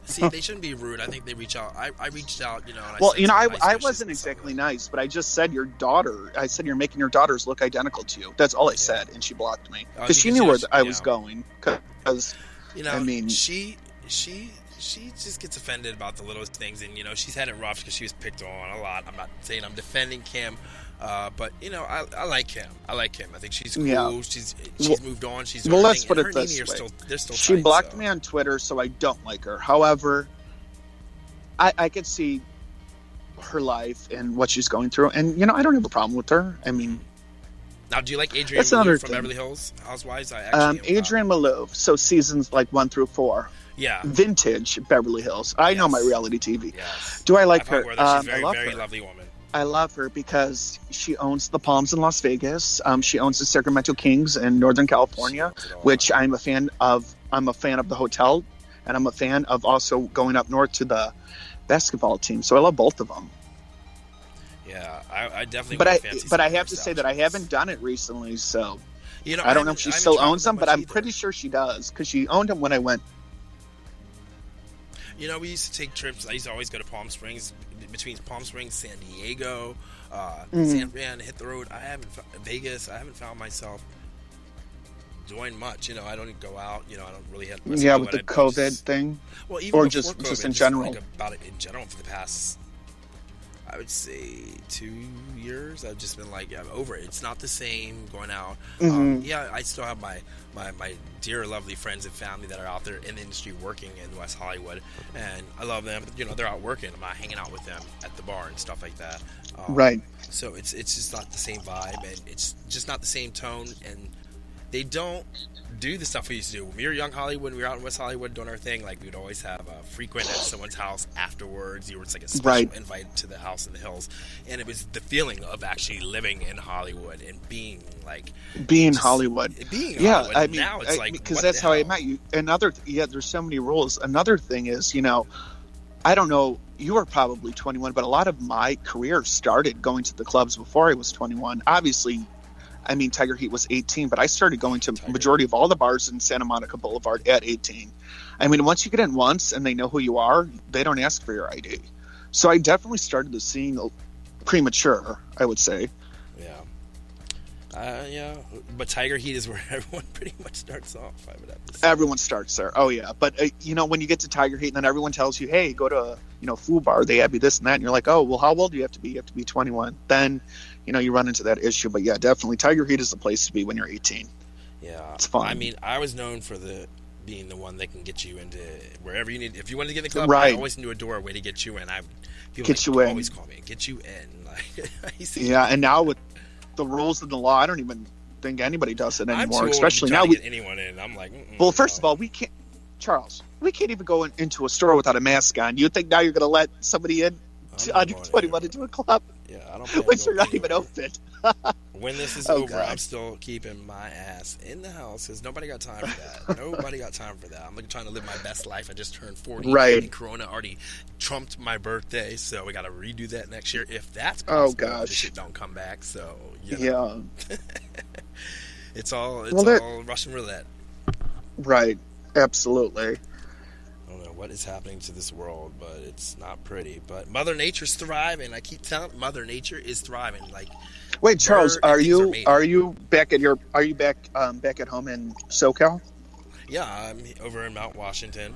See, they shouldn't be rude. I think they reach out. I reached out, and I wasn't exactly nice, but I just said your daughter. I said you're making your daughters look identical to you. That's all I said, and she blocked me because she knew where I was going. Because I mean, she just gets offended about the littlest things, and she's had it rough because she was picked on a lot. I'm not saying I'm defending Kim. But I like Kim. I think she's cool. Yeah. She's moved on. She's let's put it this way. They're still she tight, blocked me on Twitter, so I don't like her. However, I could see her life and what she's going through, and I don't have a problem with her. I mean, now do you like Adrienne Maloof from Beverly Hills Housewives? Adrienne Maloof. So seasons like 1 through 4. Yeah. Vintage Beverly Hills. I know my reality TV. Yes. Do I like her? She's a very, I love very her. lovely woman. I love her because she owns the Palms in Las Vegas. She owns the Sacramento Kings in Northern California, which I'm a fan of. I'm a fan of the hotel, and I'm a fan of also going up north to the basketball team. So I love both of them. Yeah, I definitely. But I have to say that I haven't done it recently, so I don't know if she still owns them, but I'm pretty sure she does because she owned them when I went. We used to take trips. I used to always go to Palm Springs, between Palm Springs, San Diego, San Fran, hit the road. Vegas. I haven't found myself doing much. I don't go out. I don't really have. Yeah, with the COVID thing, well, even or before COVID, just in general. like about it in general for the past, I would say 2 years. I've just been like, yeah, I'm over it. It's not the same going out. Yeah, I still have my dear, lovely friends and family that are out there in the industry working in West Hollywood, and I love them. They're out working. I'm not hanging out with them at the bar and stuff like that. Right. So it's just not the same vibe, and it's just not the same tone, and they don't do the stuff we used to do. When we were young Hollywood, we were out in West Hollywood doing our thing. Like, we'd always have a frequent at someone's house afterwards. You were like a special invite to the house in the hills, and it was the feeling of actually living in Hollywood and being like Hollywood. Hollywood. I mean, now it's because that's how I met you. There's so many rules. Another thing is, I don't know. You were probably 21, but a lot of my career started going to the clubs before I was 21. Obviously, I mean, Tiger Heat was 18, but I started going to majority of all the bars in Santa Monica Boulevard at 18. I mean, once you get in once and they know who you are, they don't ask for your ID. So I definitely started the scene premature, I would say. Yeah. But Tiger Heat is where everyone pretty much starts off, I would have to say. Everyone starts there. Oh, yeah. But, when you get to Tiger Heat and then everyone tells you, hey, go to, Foo Bar, they have you this and that. And you're like, oh, well, how old do you have to be? You have to be 21. Then, you run into that issue. But, yeah, definitely Tiger Heat is the place to be when you're 18. Yeah. It's fun. I mean, I was known for being the one that can get you into wherever you need. If you wanted to get in the club, right. I always knew a doorway to get you in. People always call me, get you in. Yeah, and now with the rules of the law, I don't even think anybody does it anymore. Especially now, to get anyone in. I'm like, well, first of all, we can't, Charles. We can't even go into a store without a mask on. You think now you're going to let somebody in under 21 into a club? Yeah, I don't. Which are not even open. When this is over, God. I'm still keeping my ass in the house because nobody got time for that. Nobody got time for that. I'm trying to live my best life. I just turned 40. Right. And Corona already trumped my birthday, so we got to redo that next year if that's possible. Oh gosh. This shit don't come back. So yeah. It's all Russian roulette. Right. Absolutely. I don't know what is happening to this world, but it's not pretty. But Mother Nature's thriving. I keep telling Mother Nature is thriving. Like, wait, Charles, are you back at back at home in SoCal? Yeah, I'm over in Mount Washington.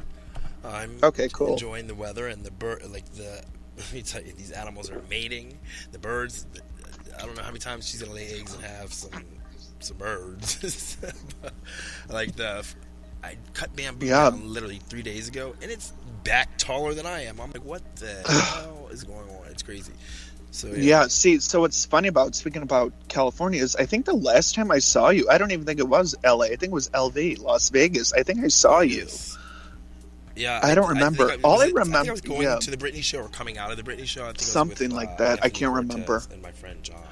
I'm okay, cool. Enjoying the weather and the bird. Let me tell you, these animals are mating. The birds. I don't know how many times she's gonna lay eggs and have some birds. I cut bamboo down literally 3 days ago, and it's back taller than I am. I'm like, what the hell is going on? It's crazy. So yeah. See, so what's funny speaking about California is I think the last time I saw you, I don't even think it was LA. I think it was LV, Las Vegas. I think I saw you. Yeah, I don't remember. I think I was going to the Britney show or coming out of the Britney show. I think something it was with, like that. I can't remember. And my friend John.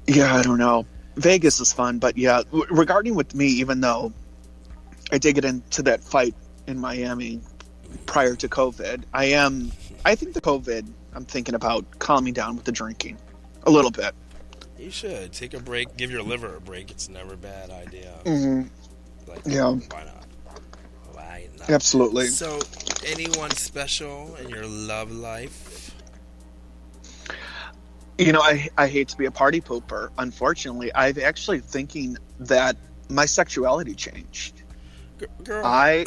Yeah, I don't know. Vegas is fun, but yeah, regarding with me, even though I did get into that fight in Miami prior to COVID, I think the COVID, I'm thinking about calming down with the drinking a little bit. You should take a break, give your liver a break. It's never a bad idea. Mm-hmm. Yeah. Why not? Why not? Absolutely. So, anyone special in your love life? I hate to be a party pooper. Unfortunately, I've actually thinking that my sexuality changed. Girl. I'm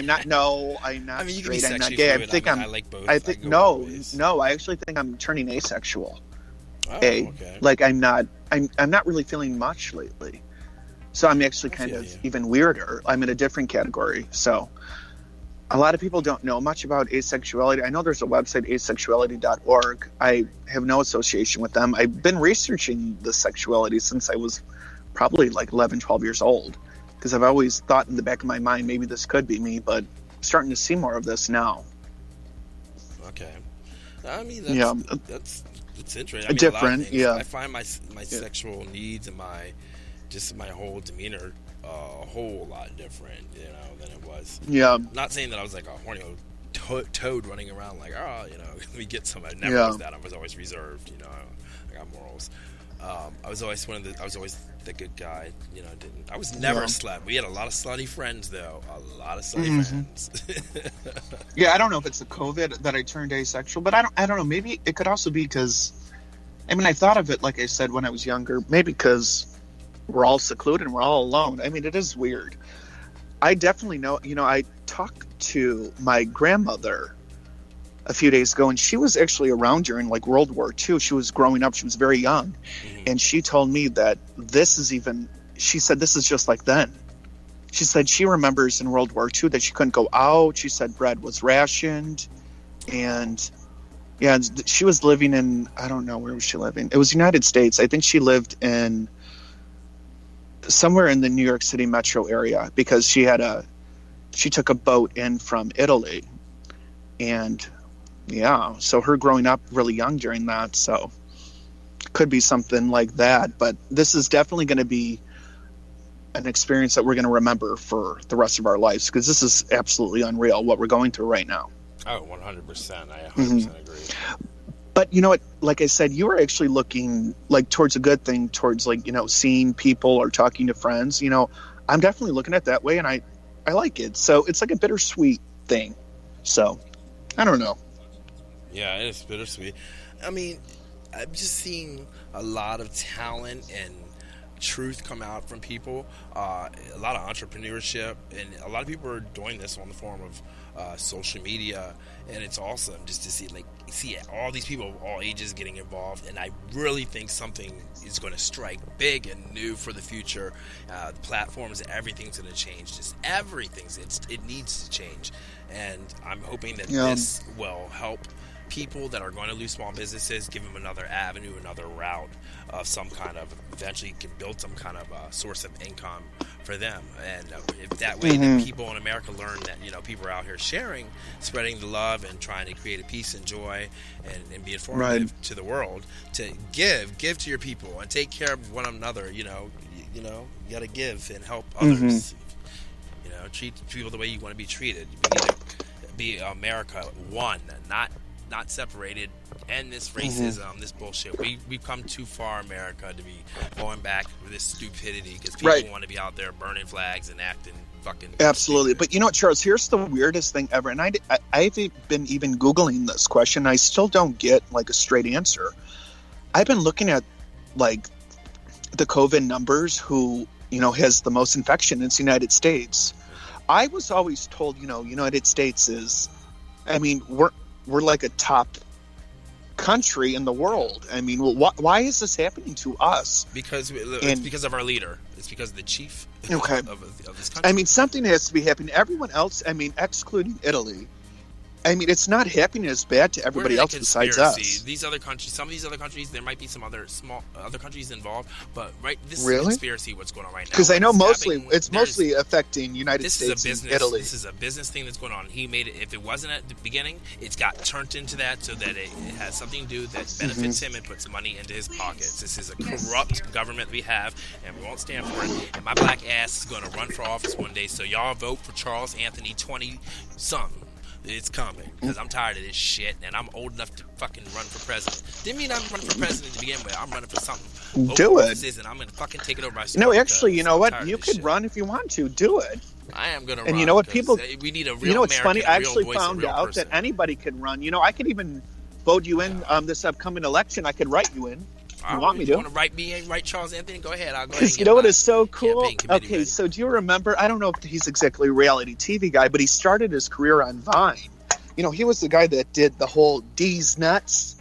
not. No, I'm not. I mean, you straight. can be I'm not sexually gay. fluid. I like both. I think no. I actually think I'm turning asexual. Oh, okay. Like I'm not really feeling much lately. So I'm actually kind of even weirder. I'm in a different category. So a lot of people don't know much about asexuality. I know there's a website, asexuality.org. I have no association with them. I've been researching the sexuality since I was probably like 11, 12 years old. Because I've always thought in the back of my mind, maybe this could be me, but I'm starting to see more of this now. Okay. I mean, that's interesting. I mean, different, I find my sexual needs and my whole demeanor a whole lot different, than it was. Yeah. Not saying that I was like a horny old toad running around like, let me get some. I never was that. I was always reserved, I got morals. I was always the good guy, I was never a slut. We had a lot of slutty friends, though. A lot of slutty friends. Yeah, I don't know if it's the COVID that I turned asexual, but I don't know. Maybe it could also be because, I thought of it, like I said, when I was younger. Maybe because we're all secluded and we're all alone. I mean, it is weird. I definitely know, I talked to my grandmother a few days ago, and she was actually around during like World War II. She was growing up. She was very young. And she told me that she said, this is just like then. She said she remembers in World War II that she couldn't go out. She said bread was rationed. And yeah, she was living in, I don't know, where was she living? It was United States. I think she lived in somewhere in the New York City metro area, because she took a boat in from Italy. And yeah, so her growing up really young during that, so could be something like that. But this is definitely going to be an experience that we're going to remember for the rest of our lives, because this is absolutely unreal what we're going through right now. Oh, 100%. I 100% agree. But you know what, like I said, you were actually looking like towards a good thing, towards like, seeing people or talking to friends. I'm definitely looking at it that way, and I like it. So it's like a bittersweet thing. So I don't know. Yeah, it is bittersweet. I mean, I'm just seeing a lot of talent and truth come out from people, a lot of entrepreneurship, and a lot of people are doing this on the form of social media, and it's awesome just to see all these people of all ages getting involved. And I really think something is going to strike big and new for the future. The platforms, everything's going to change. Just everything, it needs to change, and I'm hoping that this will help people that are going to lose small businesses, give them another avenue, another route of some kind of, eventually can build some kind of source of income for them. And if that way, then people in America learn that, people are out here sharing, spreading the love, and trying to create a peace and joy, and be informative to the world, to give to your people and take care of one another. You got to give and help others. Treat people the way you want to be treated. We need to be America one, not separated. End this racism, this bullshit. We've come too far, America, to be going back with this stupidity, because people want to be out there burning flags and acting fucking absolutely stupid. But Charles, here's the weirdest thing ever, and I've been even Googling this question. I still don't get like a straight answer. I've been looking at like the COVID numbers, who has the most infection. It's the United States. I was always told, United States is, I mean, we're like a top country in the world. I mean, why is this happening to us? Because it's because of our leader. It's because of the chief of this country. I mean, something has to be happening. Everyone else, I mean, excluding Italy, I mean, it's not happening as bad to everybody else besides us. These other countries, some of these other countries, there might be some other other countries involved, but this really? is a conspiracy. What's going on right now? Because I know it's mostly affecting United States and Italy. This is a business thing that's going on. He made it. If it wasn't at the beginning, it's got turned into that, so that it has something to do that benefits him and puts money into his pockets. This is a corrupt government we have, and we won't stand for it. And my black ass is going to run for office one day. So y'all vote for Charles Anthony 20-something. It's coming, because I'm tired of this shit, and I'm old enough to fucking run for president. Didn't mean I'm running for president to begin with. I'm running for something. Do it. And I'm going to fucking take it over. No, actually, you know what? You could run if you want to. Do it. I am going to run. And you know what? People, we need a real it's funny. I actually found out that anybody can run. I could even vote you in this upcoming election. I could write you in. You want me to? You want to write me and write Charles Anthony? Go ahead. I'll go ahead. You know what is so cool? Okay, ready. So do you remember? I don't know if he's exactly a reality TV guy, but he started his career on Vine. He was the guy that did the whole D's nuts.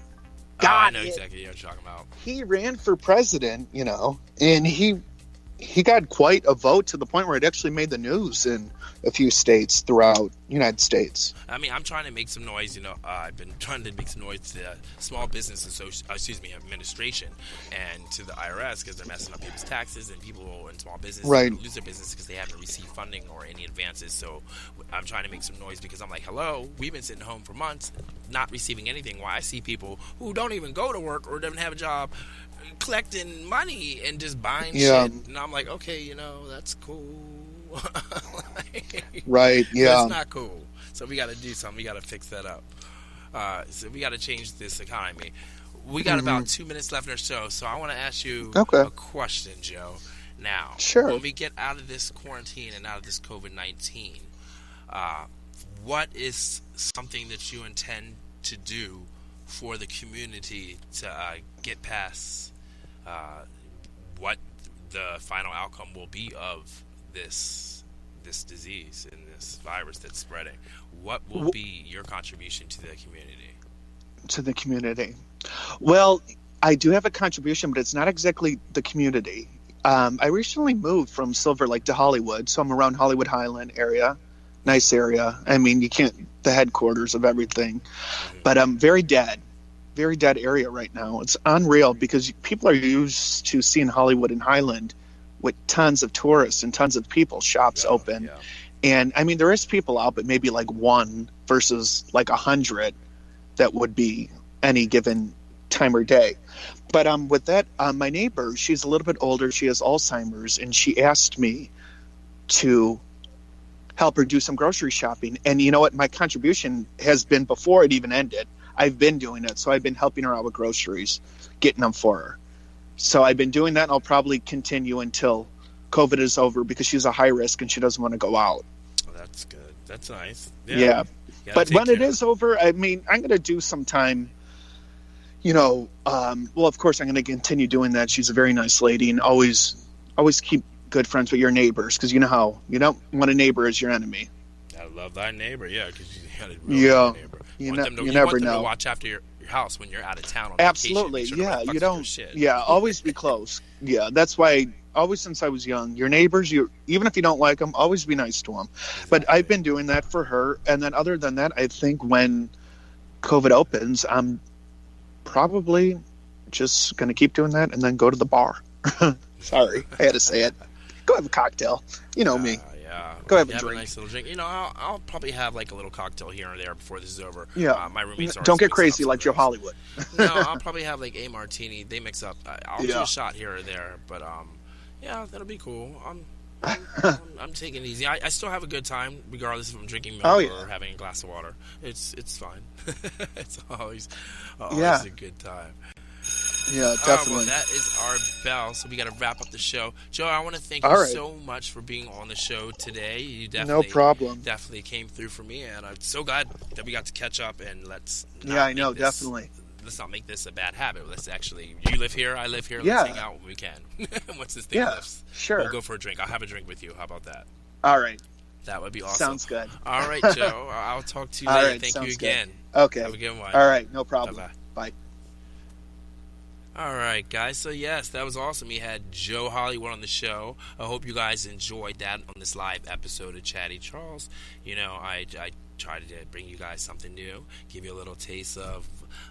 I know exactly what you're talking about. He ran for president, and he got quite a vote, to the point where it actually made the news in a few states throughout the United States. I mean, I'm trying to make some noise. I've been trying to make some noise to the Small Business Administration and to the IRS, because they're messing up people's taxes, and people in small business lose their business because they haven't received funding or any advances. So I'm trying to make some noise, because I'm like, hello, we've been sitting home for months not receiving anything, while I see people who don't even go to work or don't have a job collecting money and just buying shit. And I'm like, okay, that's cool. Right, yeah. That's not cool. So we got to do something. We got to fix that up. So we got to change this economy. We got about 2 minutes left in our show, so I want to ask you a question, Joe. Now, when we get out of this quarantine and out of this COVID-19, what is something that you intend to do for the community to get past what the final outcome will be of this disease and this virus that's spreading. What will be your contribution to the community? To the community. Well, I do have a contribution, but it's not exactly the community. I recently moved from Silver Lake to Hollywood, so I'm around Hollywood Highland area. Nice area. I mean, you can't, the headquarters of everything. But I'm very dead area right now. It's unreal because people are used to seeing Hollywood and Highland with tons of tourists and tons of people, shops open. Yeah. And I mean, there is people out, but maybe like one versus like 100 that would be any given time or day. But with that, my neighbor, she's a little bit older. She has Alzheimer's, and she asked me to help her do some grocery shopping. And you know what? My contribution has been before it even ended. I've been doing it. So I've been helping her out with groceries, getting them for her. So I've been doing that, and I'll probably continue until COVID is over because she's a high risk and she doesn't want to go out. Oh, that's good. That's nice. Yeah. But when it is care. over, I mean, I'm going to do some time, well, of course, I'm going to continue doing that. She's a very nice lady, and always keep good friends with your neighbors, because you know how you don't want a neighbor as your enemy. I love thy neighbor, yeah, because you got a neighbor. You want never want them know. To watch after your house when you're out of town on Absolutely, vacation. yeah. You don't, shit. yeah. Always be close. Yeah, that's why. Always since I was young, your neighbors, even if you don't like them, always be nice to them. Exactly. But I've been doing that for her, and then other than that, I think when COVID opens, I'm probably just going to keep doing that and then go to the bar. Sorry, I had to say it. Go have a cocktail. You know me. Yeah. Go have a Have drink. a nice little drink. I'll probably have like a little cocktail here and there before this is over. Yeah. My roommates are Don't get mixing up crazy some like Joe drinks. Hollywood. No, I'll probably have like a martini. They mix up. I'll do Yeah. a shot here or there, but yeah, that'll be cool. I'm taking it easy. I still have a good time, regardless if I'm drinking milk or having a glass of water. It's fine. It's always a good time. Yeah, definitely. Well, that is our bell, so we got to wrap up the show. Joe, I want to thank you so much for being on the show today. You definitely, no problem. Definitely came through for me, and I'm so glad that we got to catch up. And let's definitely. Let's not make this a bad habit. Let's actually, you live here, I live here. Yeah. Let's hang out when we can. Once this thing lifts, sure. We'll go for a drink. I'll have a drink with you. How about that? All right. That would be awesome. Sounds good. All right, Joe. I'll talk to you All later. right, Thank you good. again. Okay. Have a good one. All right, no problem. Bye-bye. Bye. All right, guys. So, yes, that was awesome. We had Joe Hollywood on the show. I hope you guys enjoyed that on this live episode of Chatty Charles. I try to bring you guys something new, give you a little taste of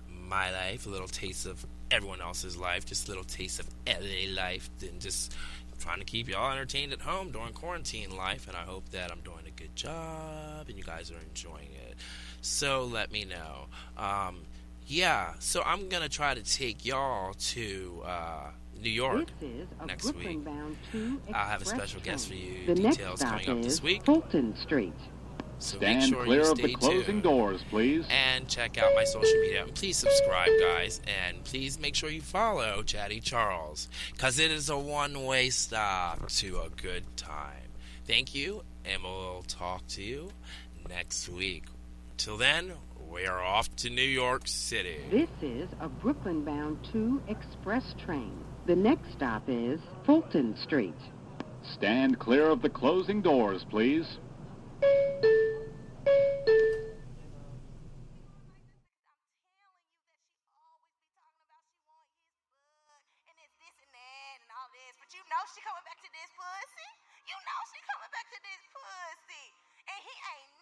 my life, a little taste of everyone else's life, just a little taste of LA life, and just trying to keep y'all entertained at home during quarantine life. And I hope that I'm doing a good job and you guys are enjoying it. So let me know. So I'm going to try to take y'all to New York next week. I'll have a special guest for you. The Details next stop coming up this is week. Fulton Street. So Stand make sure clear you of stay the closing tuned doors, please. and check out my social media. And please subscribe, guys. And please make sure you follow Chatty Charles, because it is a one-way stop to a good time. Thank you, and we'll talk to you next week. Till then, we are off to New York City. This is a Brooklyn-bound 2 express train. The next stop is Fulton Street. Stand clear of the closing doors, please. She coming back to this pussy. You know she coming back to this pussy. And he ain't